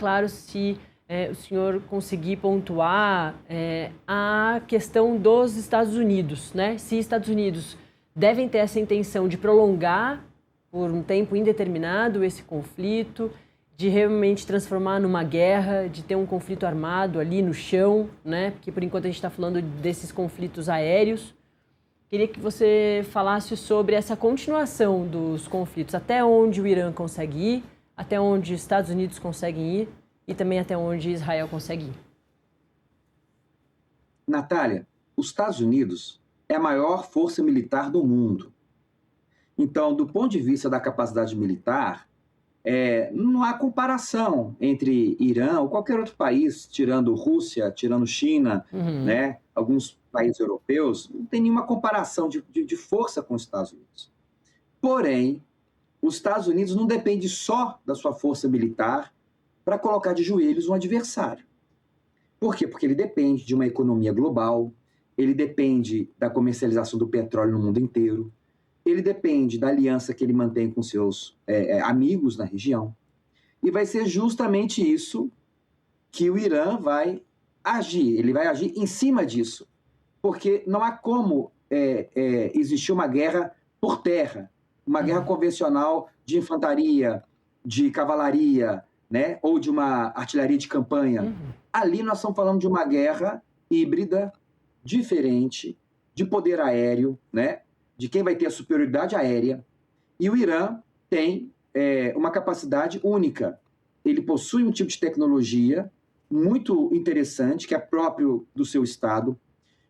claro se o senhor conseguir pontuar a questão dos Estados Unidos, né? Se Estados Unidos devem ter essa intenção de prolongar por um tempo indeterminado esse conflito, de realmente transformar numa guerra, de ter um conflito armado ali no chão, né? Porque por enquanto a gente está falando desses conflitos aéreos. Queria que você falasse sobre essa continuação dos conflitos, até onde o Irã consegue ir, até onde os Estados Unidos conseguem ir e também até onde Israel consegue ir. Natália, os Estados Unidos é a maior força militar do mundo. Então, do ponto de vista da capacidade militar, não há comparação entre Irã ou qualquer outro país, tirando Rússia, tirando China, né? Alguns países europeus, não tem nenhuma comparação de força com os Estados Unidos. Porém, os Estados Unidos não depende só da sua força militar para colocar de joelhos um adversário. Por quê? Porque ele depende de uma economia global, ele depende da comercialização do petróleo no mundo inteiro, ele depende da aliança que ele mantém com seus amigos na região. E vai ser justamente isso que o Irã vai agir. Ele vai agir em cima disso. Porque não há como existir uma guerra por terra, uma guerra convencional de infantaria, de cavalaria, né? Ou de uma artilharia de campanha. Ali nós estamos falando de uma guerra híbrida, diferente, de poder aéreo, né? De quem vai ter a superioridade aérea. E o Irã tem uma capacidade única. Ele possui um tipo de tecnologia muito interessante, que é próprio do seu Estado,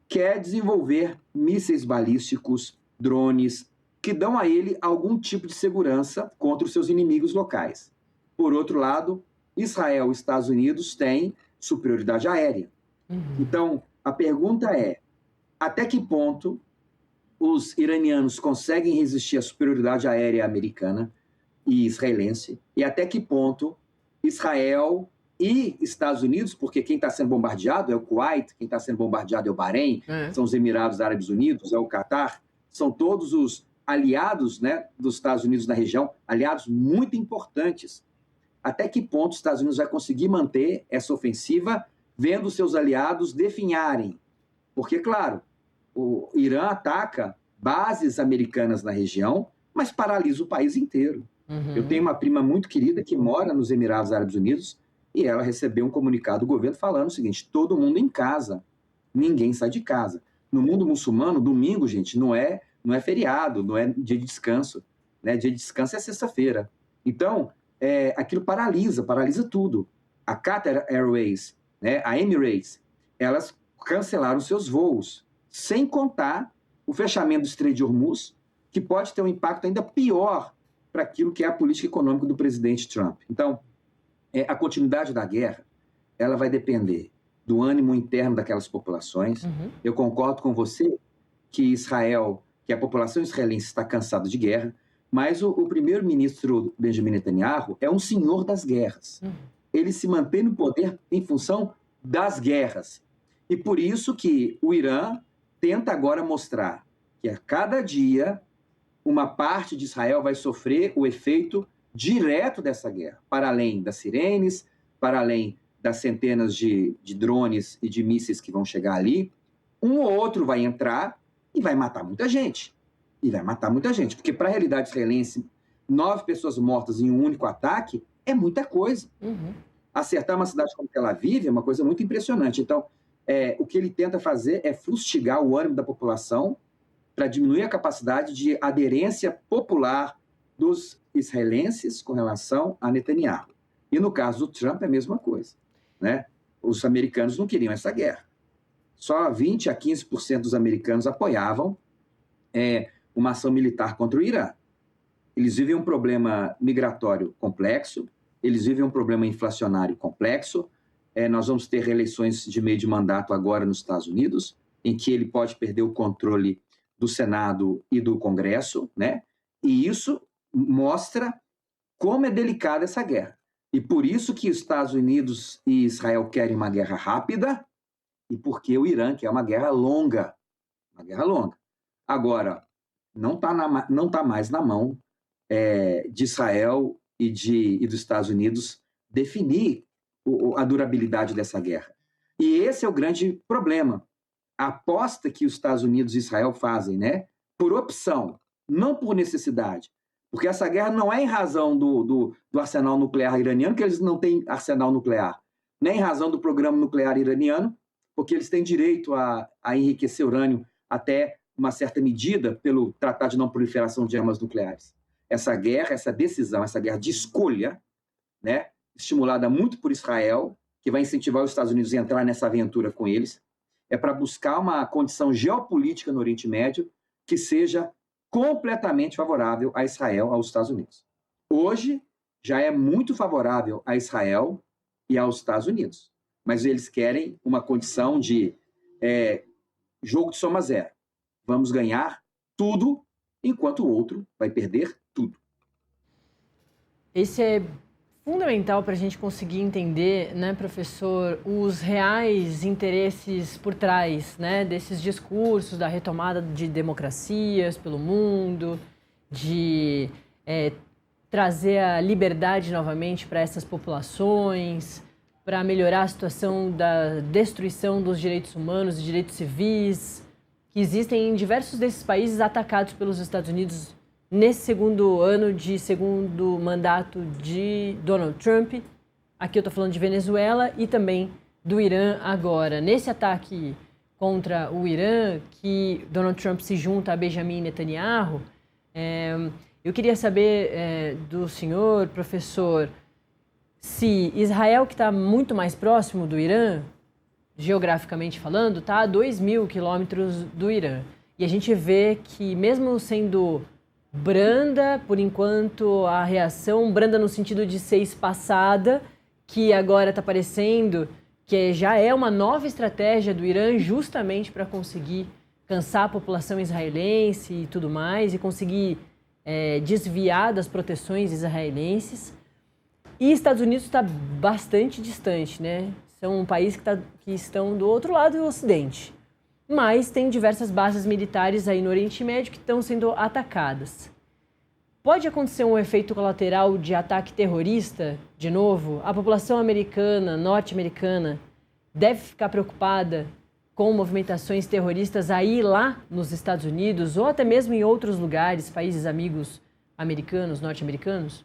que é desenvolver mísseis balísticos, drones, que dão a ele algum tipo de segurança contra os seus inimigos locais. Por outro lado, Israel e Estados Unidos têm superioridade aérea. Então, a pergunta é, até que ponto os iranianos conseguem resistir à superioridade aérea americana e israelense, e até que ponto Israel e Estados Unidos, porque quem está sendo bombardeado é o Kuwait, quem está sendo bombardeado é o Bahrein, são os Emirados Árabes Unidos, é o Catar, são todos os aliados, né, dos Estados Unidos na região, aliados muito importantes. Até que ponto os Estados Unidos vai conseguir manter essa ofensiva, vendo seus aliados definharem? Porque, claro, o Irã ataca bases americanas na região, mas paralisa o país inteiro. Eu tenho uma prima muito querida que mora nos Emirados Árabes Unidos e ela recebeu um comunicado do governo falando o seguinte: todo mundo em casa, ninguém sai de casa. No mundo muçulmano, domingo, gente, não é feriado, não é dia de descanso, né? Dia de descanso é sexta-feira. Então, aquilo paralisa tudo. A Qatar Airways, né, a Emirates, elas cancelaram seus voos, sem contar o fechamento do Estreito de Hormuz, que pode ter um impacto ainda pior para aquilo que é a política econômica do presidente Trump. Então, a continuidade da guerra, ela vai depender do ânimo interno daquelas populações. Eu concordo com você que que a população israelense está cansada de guerra, mas o primeiro-ministro Benjamin Netanyahu é um senhor das guerras. Ele se mantém no poder em função das guerras. E por isso que o Irã tenta agora mostrar que a cada dia uma parte de Israel vai sofrer o efeito direto dessa guerra, para além das sirenes, para além das centenas de drones e de mísseis que vão chegar ali. Um ou outro vai entrar e vai matar muita gente. Porque para a realidade israelense, 9 pessoas mortas em um único ataque é muita coisa. Acertar uma cidade como Tel Aviv é uma coisa muito impressionante. Então, o que ele tenta fazer é fustigar o ânimo da população para diminuir a capacidade de aderência popular dos israelenses com relação a Netanyahu. E no caso do Trump é a mesma coisa, né? Os americanos não queriam essa guerra. Só 20 a 15% dos americanos apoiavam uma ação militar contra o Irã. Eles vivem um problema migratório complexo, eles vivem um problema inflacionário complexo. Nós vamos ter eleições de meio de mandato agora nos Estados Unidos, em que ele pode perder o controle do Senado e do Congresso, né? E isso mostra como é delicada essa guerra. E por isso que os Estados Unidos e Israel querem uma guerra rápida e porque o Irã quer uma guerra longa. Uma guerra longa. Agora, não tá mais na mão de Israel e dos Estados Unidos definir a durabilidade dessa guerra. E esse é o grande problema. A aposta que os Estados Unidos e Israel fazem, né? Por opção, não por necessidade. Porque essa guerra não é em razão do arsenal nuclear iraniano, que eles não têm arsenal nuclear, nem em razão do programa nuclear iraniano, porque eles têm direito a enriquecer urânio até uma certa medida pelo Tratado de Não Proliferação de Armas Nucleares. Essa guerra, essa decisão, essa guerra de escolha, né, estimulada muito por Israel, que vai incentivar os Estados Unidos a entrar nessa aventura com eles, é para buscar uma condição geopolítica no Oriente Médio que seja completamente favorável a Israel, aos Estados Unidos. Hoje, já é muito favorável a Israel e aos Estados Unidos, mas eles querem uma condição de jogo de soma zero. Vamos ganhar tudo, enquanto o outro vai perder tudo. Esse é fundamental para a gente conseguir entender, né, professor, os reais interesses por trás, né, desses discursos da retomada de democracias pelo mundo, de trazer a liberdade novamente para essas populações, para melhorar a situação da destruição dos direitos humanos e direitos civis, que existem em diversos desses países atacados pelos Estados Unidos nesse segundo ano de segundo mandato de Donald Trump. Aqui eu estou falando de Venezuela e também do Irã agora. Nesse ataque contra o Irã, que Donald Trump se junta a Benjamin Netanyahu, eu queria saber do senhor, professor, se Israel, que está muito mais próximo do Irã, geograficamente falando, está a 2.000 quilômetros do Irã. E a gente vê que, mesmo sendo branda, por enquanto, a reação, branda no sentido de ser espaçada, que agora está parecendo que já é uma nova estratégia do Irã justamente para conseguir cansar a população israelense e tudo mais, e conseguir desviar das proteções israelenses. E Estados Unidos está bastante distante, né? São um país que estão do outro lado do Ocidente. Mas tem diversas bases militares aí no Oriente Médio que estão sendo atacadas. Pode acontecer um efeito colateral de ataque terrorista, de novo? A população americana, norte-americana, deve ficar preocupada com movimentações terroristas aí lá nos Estados Unidos ou até mesmo em outros lugares, países amigos americanos, norte-americanos?